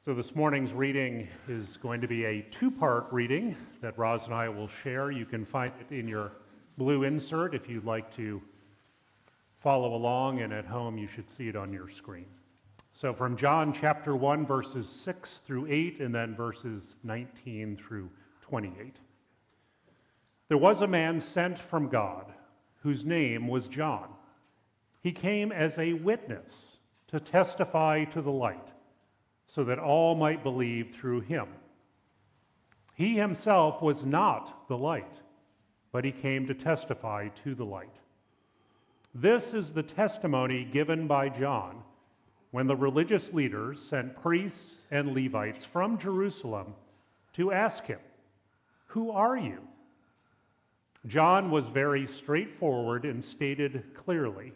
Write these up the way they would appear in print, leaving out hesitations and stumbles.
So this morning's reading is going to be a two-part reading that Roz and I will share. You can find it in your blue insert if you'd like to follow along, and at home you should see it on your screen. So from John chapter 1, verses 6 through 8, and then verses 19 through 28. There was a man sent from God whose name was John. He came as a witness to testify to the light, so that all might believe through him. He himself was not the light, but he came to testify to the light. This is the testimony given by John when the religious leaders sent priests and Levites from Jerusalem to ask him, "Who are you?" John was very straightforward and stated clearly,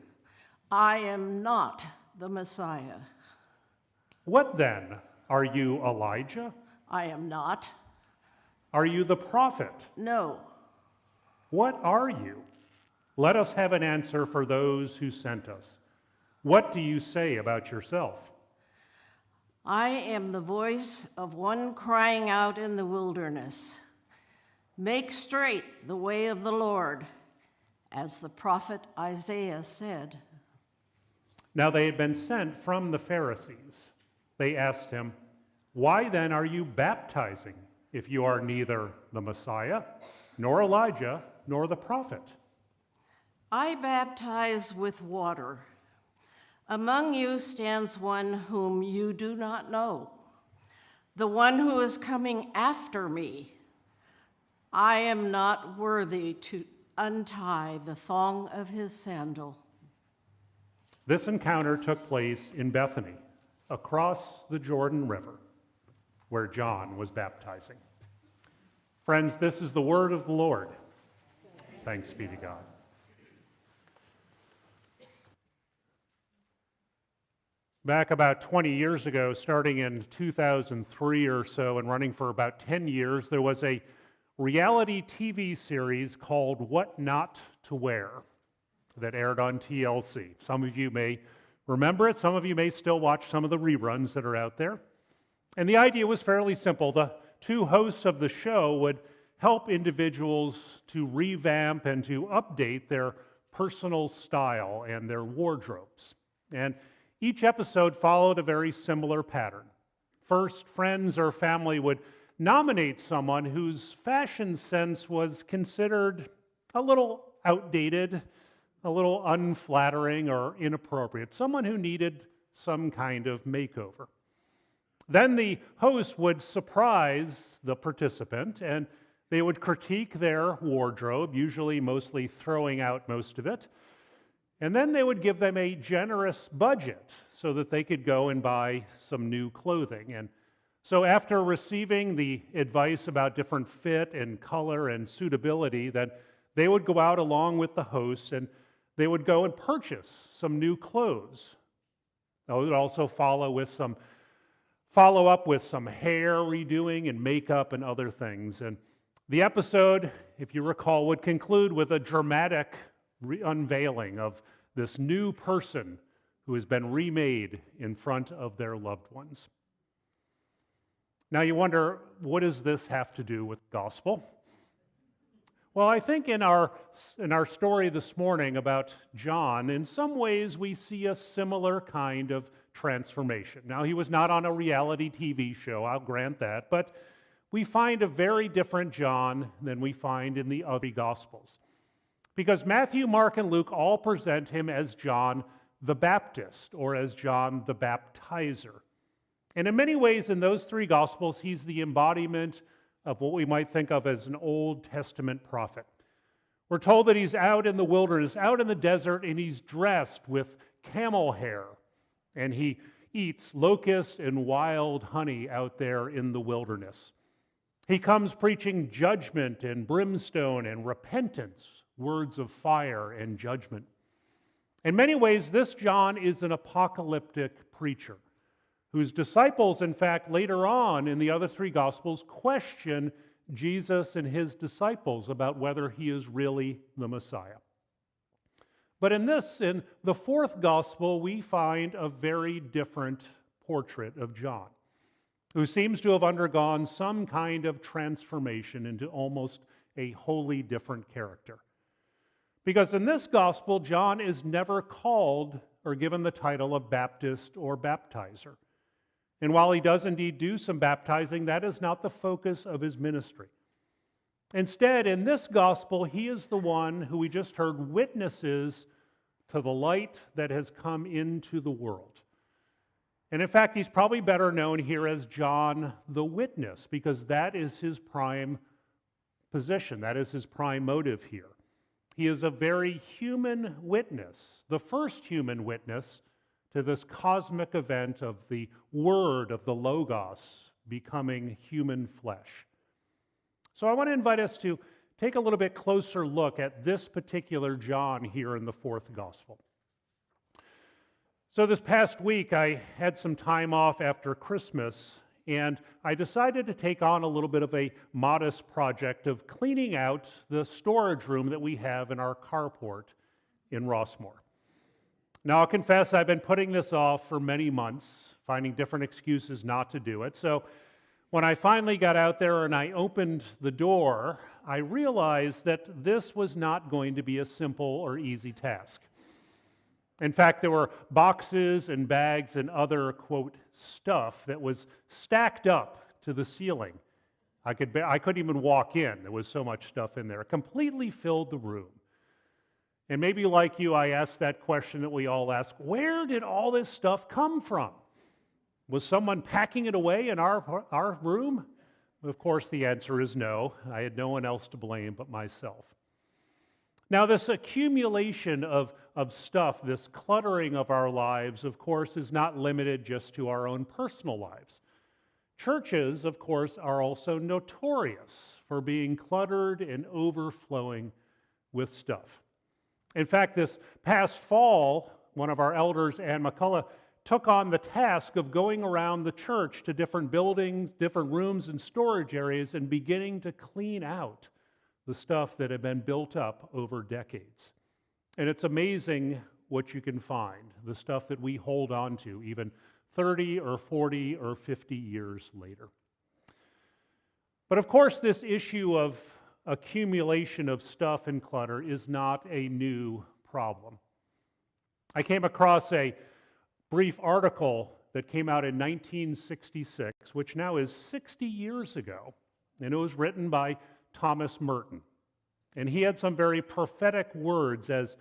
"I am not the Messiah." "What then? Are you Elijah?" "I am not." "Are you the prophet?" "No." "What are you?" "Let us have an answer for those who sent us. What do you say about yourself?" "I am the voice of one crying out in the wilderness, 'Make straight the way of the Lord,' as the prophet Isaiah said." Now they had been sent from the Pharisees. They asked him, "Why then are you baptizing if you are neither the Messiah, nor Elijah, nor the prophet?" "I baptize with water. Among you stands one whom you do not know, the one who is coming after me. I am not worthy to untie the thong of his sandal." This encounter took place in Bethany, across the Jordan River, where John was baptizing. Friends, this is the word of the Lord. Thanks be to God. Back about 20 years ago, starting in 2003 or so and running for about 10 years, there was a reality TV series called What Not to Wear that aired on TLC. Some of you may remember it. Some of you may still watch some of the reruns that are out there. And the idea was fairly simple. The two hosts of the show would help individuals to revamp and to update their personal style and their wardrobes. And each episode followed a very similar pattern. First, friends or family would nominate someone whose fashion sense was considered a little outdated, a little unflattering or inappropriate, someone who needed some kind of makeover. Then the host would surprise the participant and they would critique their wardrobe, usually mostly throwing out most of it. And then they would give them a generous budget so that they could go and buy some new clothing. And so after receiving the advice about different fit and color and suitability, then they would go out along with the hosts and they would go and purchase some new clothes. They would also follow up with some hair redoing and makeup and other things. And the episode, if you recall, would conclude with a dramatic unveiling of this new person who has been remade in front of their loved ones. Now you wonder, what does this have to do with the gospel? Well, I think in our story this morning about John, in some ways we see a similar kind of transformation. Now, he was not on a reality TV show, I'll grant that, but we find a very different John than we find in the other Gospels. Because Matthew, Mark, and Luke all present him as John the Baptist, or as John the Baptizer. And in many ways, in those three Gospels, he's the embodiment of what we might think of as an Old Testament prophet. We're told that he's out in the wilderness, out in the desert, and he's dressed with camel hair, and he eats locust and wild honey out there in the wilderness. He comes preaching judgment and brimstone and repentance, words of fire and judgment. In many ways, this John is an apocalyptic preacher whose disciples, in fact, later on in the other three Gospels, question Jesus and his disciples about whether he is really the Messiah. But in the fourth Gospel, we find a very different portrait of John. who seems to have undergone some kind of transformation into almost a wholly different character. Because in this gospel, John is never called or given the title of Baptist or baptizer. And while he does indeed do some baptizing, that is not the focus of his ministry. Instead, in this gospel, he is the one who we just heard witnesses to the light that has come into the world. And in fact, he's probably better known here as John the Witness, because that is his prime position, that is his prime motive here. He is a very human witness, the first human witness to this cosmic event of the Word, of the Logos, becoming human flesh. So I want to invite us to take a little bit closer look at this particular John here in the fourth gospel. So this past week, I had some time off after Christmas, and I decided to take on a little bit of a modest project of cleaning out the storage room that we have in our carport in Rossmore. Now, I'll confess I've been putting this off for many months, finding different excuses not to do it. So when I finally got out there and I opened the door, I realized that this was not going to be a simple or easy task. In fact, there were boxes and bags and other, quote, stuff that was stacked up to the ceiling. I couldn't even walk in. There was so much stuff in there. It completely filled the room. And maybe like you, I asked that question that we all ask, where did all this stuff come from? Was someone packing it away in our room? Of course, the answer is no. I had no one else to blame but myself. Now, this accumulation of stuff, this cluttering of our lives, of course, is not limited just to our own personal lives. Churches, of course, are also notorious for being cluttered and overflowing with stuff. In fact, this past fall, one of our elders, Ann McCullough, took on the task of going around the church to different buildings, different rooms and storage areas, and beginning to clean out the stuff that had been built up over decades. And it's amazing what you can find, the stuff that we hold on to, even 30 or 40 or 50 years later. But of course, this issue of accumulation of stuff and clutter is not a new problem. I came across a brief article that came out in 1966, which now is 60 years ago, and it was written by Thomas Merton. And he had some very prophetic words as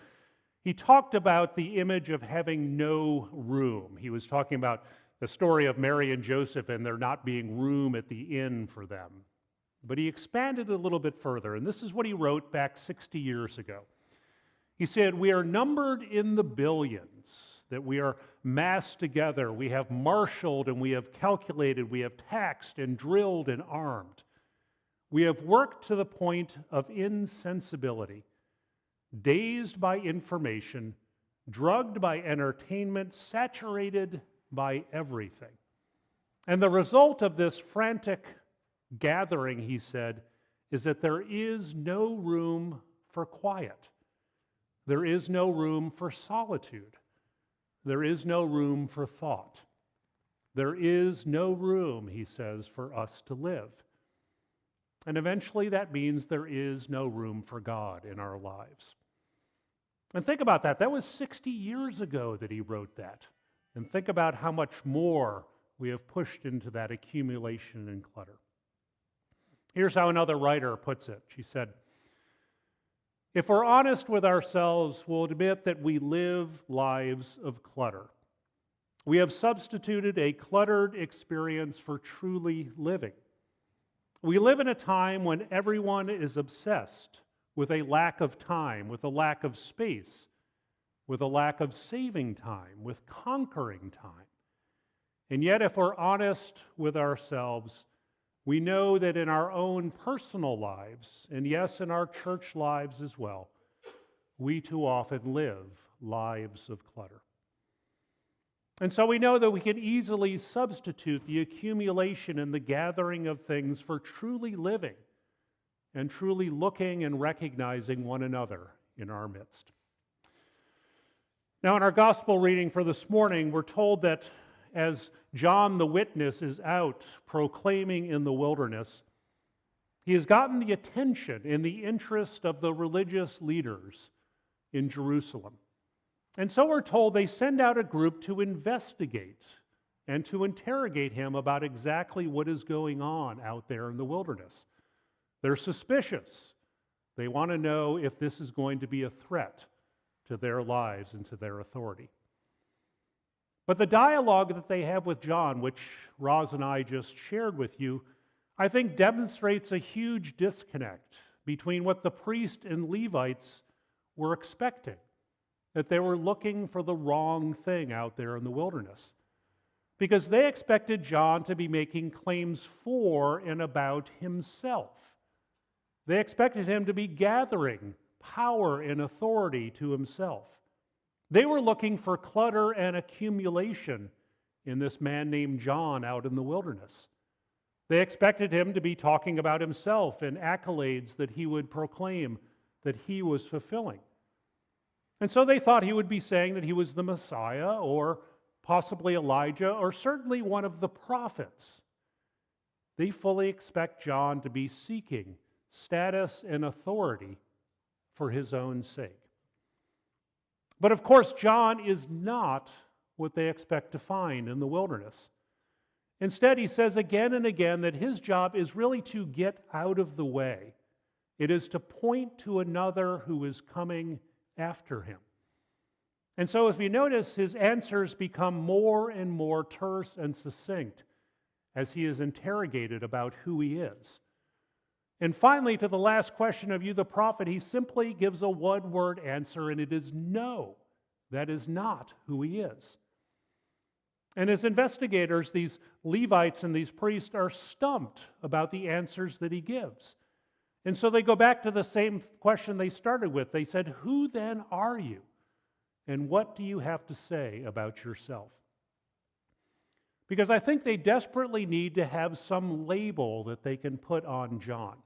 he talked about the image of having no room. He was talking about the story of Mary and Joseph and there not being room at the inn for them. But he expanded it a little bit further, and this is what he wrote back 60 years ago. He said, "We are numbered in the billions, that we are massed together, we have marshaled and we have calculated, we have taxed and drilled and armed. We have worked to the point of insensibility, dazed by information, drugged by entertainment, saturated by everything. And the result of this frantic gathering," he said, "is that there is no room for quiet. There is no room for solitude. There is no room for thought. There is no room," he says, "for us to live." And eventually that means there is no room for God in our lives. And think about that. That was 60 years ago that he wrote that. And think about how much more we have pushed into that accumulation and clutter. Here's how another writer puts it. She said, "If we're honest with ourselves, we'll admit that we live lives of clutter. We have substituted a cluttered experience for truly living. We live in a time when everyone is obsessed with a lack of time, with a lack of space, with a lack of saving time, with conquering time. And yet, if we're honest with ourselves, we know that in our own personal lives, and yes, in our church lives as well, we too often live lives of clutter. And so we know that we can easily substitute the accumulation and the gathering of things for truly living and truly looking and recognizing one another in our midst." Now, in our gospel reading for this morning, we're told that as John the witness is out proclaiming in the wilderness, he has gotten the attention and the interest of the religious leaders in Jerusalem. And so we're told they send out a group to investigate and to interrogate him about exactly what is going on out there in the wilderness. They're suspicious. They want to know if this is going to be a threat to their lives and to their authority. But the dialogue that they have with John, which Roz and I just shared with you, I think demonstrates a huge disconnect between what the priest and Levites were expecting, that they were looking for the wrong thing out there in the wilderness. Because they expected John to be making claims for and about himself. They expected him to be gathering power and authority to himself. They were looking for clutter and accumulation in this man named John out in the wilderness. They expected him to be talking about himself and accolades that he would proclaim that he was fulfilling. And so they thought he would be saying that he was the Messiah or possibly Elijah or certainly one of the prophets. They fully expect John to be seeking status and authority for his own sake. But of course, John is not what they expect to find in the wilderness. Instead, he says again and again that his job is really to get out of the way. It is to point to another who is coming after him. And so, if you notice, his answers become more and more terse and succinct as he is interrogated about who he is. And finally, to the last question of you, the prophet, he simply gives a one-word answer, and it is no. That is not who he is. And as investigators, these Levites and these priests are stumped about the answers that he gives. And so they go back to the same question they started with. They said, "Who then are you? And what do you have to say about yourself?" Because I think they desperately need to have some label that they can put on John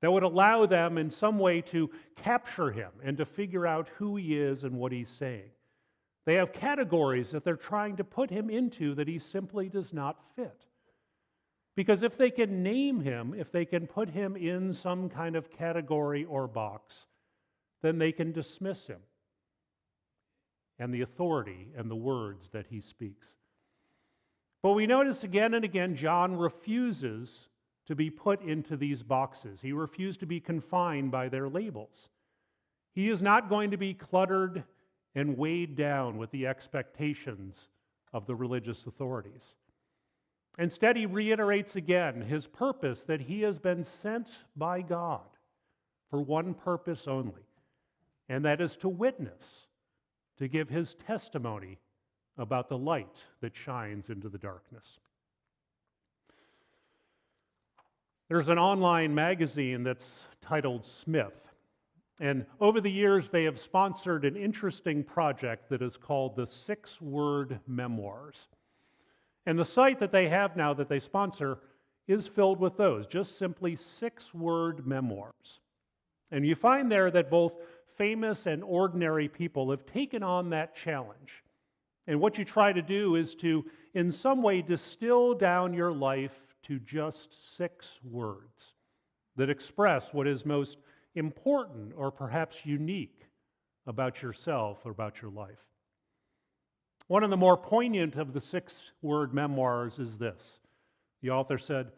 that would allow them in some way to capture him and to figure out who he is and what he's saying. They have categories that they're trying to put him into that he simply does not fit. Because if they can name him, if they can put him in some kind of category or box, then they can dismiss him and the authority and the words that he speaks. But we notice again and again, John refuses to be put into these boxes. He refused to be confined by their labels. He is not going to be cluttered and weighed down with the expectations of the religious authorities. Instead, he reiterates again his purpose that he has been sent by God for one purpose only, and that is to witness, to give his testimony about the light that shines into the darkness. There's an online magazine that's titled Smith. And over the years, they have sponsored an interesting project that is called the 6-Word Memoirs. And the site that they have now that they sponsor is filled with those, just simply 6-word memoirs. And you find there that both famous and ordinary people have taken on that challenge. And what you try to do is to, in some way, distill down your life to just 6 words that express what is most important or perhaps unique about yourself or about your life. One of the more poignant of the 6-word memoirs is this. The author said,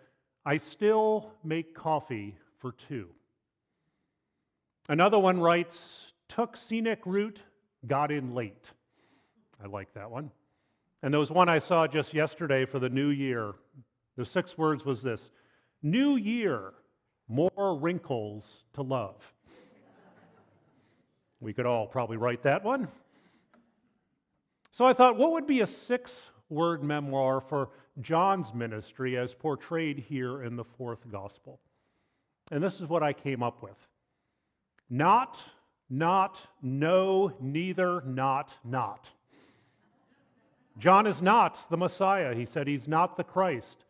"I still make coffee for 2. Another one writes, "Took scenic route, got in late." I like that one. And there was one I saw just yesterday for the new year. The 6 words was this: "New year, more wrinkles to love." We could all probably write that one. So I thought, what would be a 6-word memoir for John's ministry as portrayed here in the 4th gospel? And this is what I came up with. Not, no, neither, not. John is not the Messiah. He said he's not the Christ.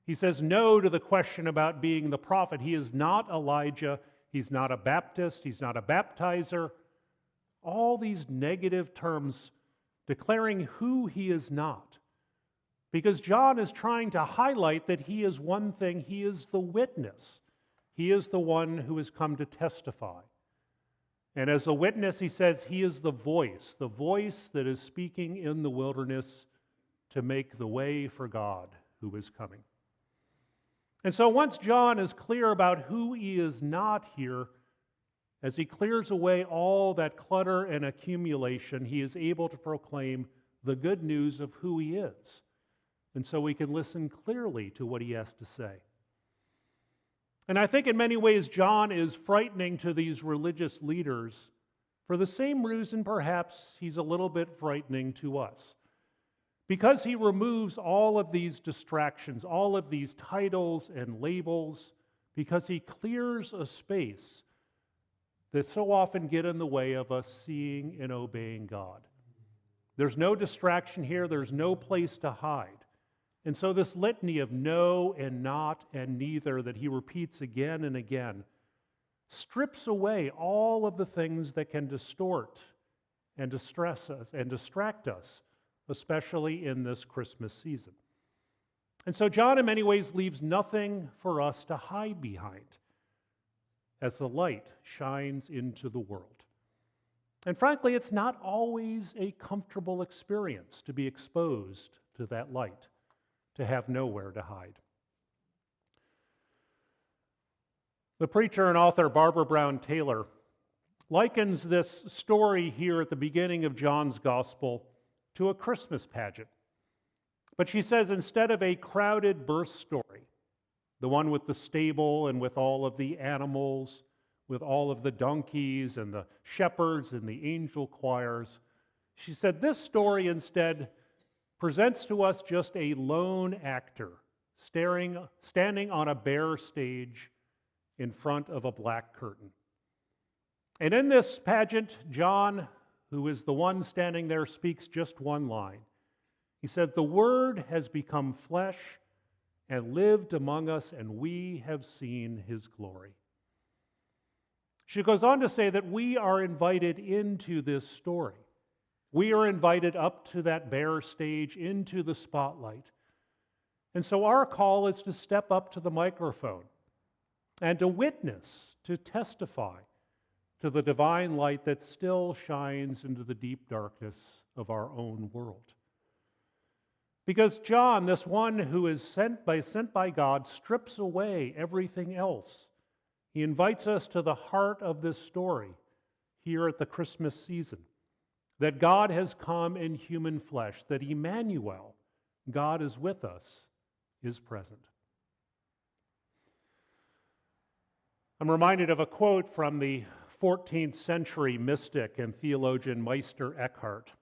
He says no to the question about being the prophet. He is not Elijah. He's not a Baptist. He's not a baptizer. All these negative terms declaring who he is not. Because John is trying to highlight that he is one thing, he is the witness. He is the one who has come to testify. And as a witness, he says he is the voice that is speaking in the wilderness to make the way for God who is coming. And so once John is clear about who he is not here, as he clears away all that clutter and accumulation, he is able to proclaim the good news of who he is. And so we can listen clearly to what he has to say. And I think in many ways, John is frightening to these religious leaders for the same reason perhaps he's a little bit frightening to us. Because he removes all of these distractions, all of these titles and labels, because he clears a space that so often get in the way of us seeing and obeying God. There's no distraction here. There's no place to hide. And so this litany of no and not and neither that he repeats again and again strips away all of the things that can distort and distress us and distract us, especially in this Christmas season. And so John in many ways leaves nothing for us to hide behind as the light shines into the world. And frankly, it's not always a comfortable experience to be exposed to that light, to have nowhere to hide. The preacher and author Barbara Brown Taylor likens this story here at the beginning of John's Gospel to a Christmas pageant. But she says instead of a crowded birth story, the one with the stable and with all of the animals, with all of the donkeys and the shepherds and the angel choirs, she said this story instead presents to us just a lone actor standing on a bare stage in front of a black curtain. And in this pageant, John, who is the one standing there, speaks just one line. He said, "The Word has become flesh and lived among us, and we have seen His glory." She goes on to say that we are invited into this story. We are invited up to that bare stage, into the spotlight. And so our call is to step up to the microphone and to witness, to testify to the divine light that still shines into the deep darkness of our own world. Because John, this one who is sent by God, strips away everything else. He invites us to the heart of this story here at the Christmas season, that God has come in human flesh, that Emmanuel, God is with us, is present. I'm reminded of a quote from the 14th century mystic and theologian Meister Eckhart,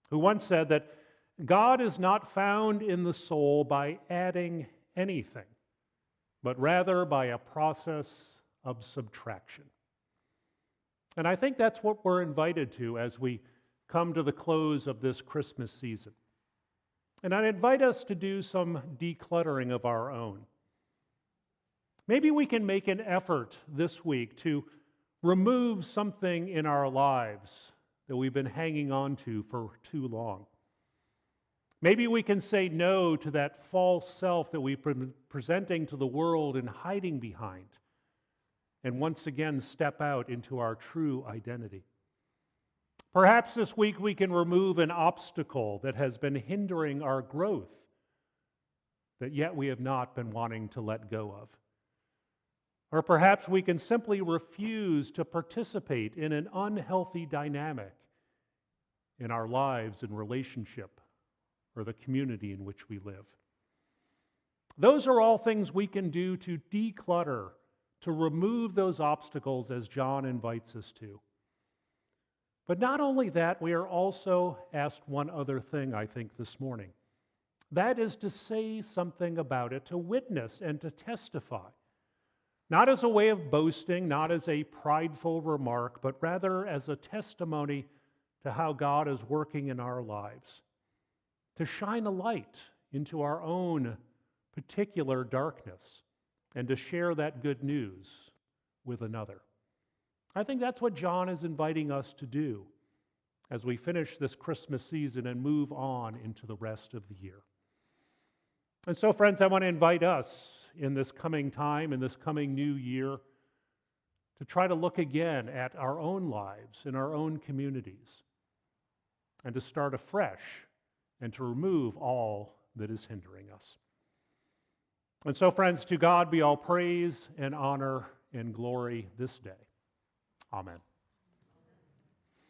who once said that God is not found in the soul by adding anything, but rather by a process of subtraction. And I think that's what we're invited to as we come to the close of this Christmas season. And I'd invite us to do some decluttering of our own. Maybe we can make an effort this week to remove something in our lives that we've been hanging on to for too long. Maybe we can say no to that false self that we've been presenting to the world and hiding behind, and once again step out into our true identity. Perhaps this week we can remove an obstacle that has been hindering our growth, that yet we have not been wanting to let go of. Or perhaps we can simply refuse to participate in an unhealthy dynamic in our lives and relationship or the community in which we live. Those are all things we can do to declutter, to remove those obstacles as John invites us to. But not only that, we are also asked one other thing, I think, this morning. That is to say something about it, to witness and to testify. Not as a way of boasting, not as a prideful remark, but rather as a testimony to how God is working in our lives. To shine a light into our own particular darkness and to share that good news with another. I think that's what John is inviting us to do as we finish this Christmas season and move on into the rest of the year. And so, friends, I want to invite us in this coming time, in this coming new year, to try to look again at our own lives in our own communities and to start afresh and to remove all that is hindering us. And so, friends, to God be all praise and honor and glory this day. Amen.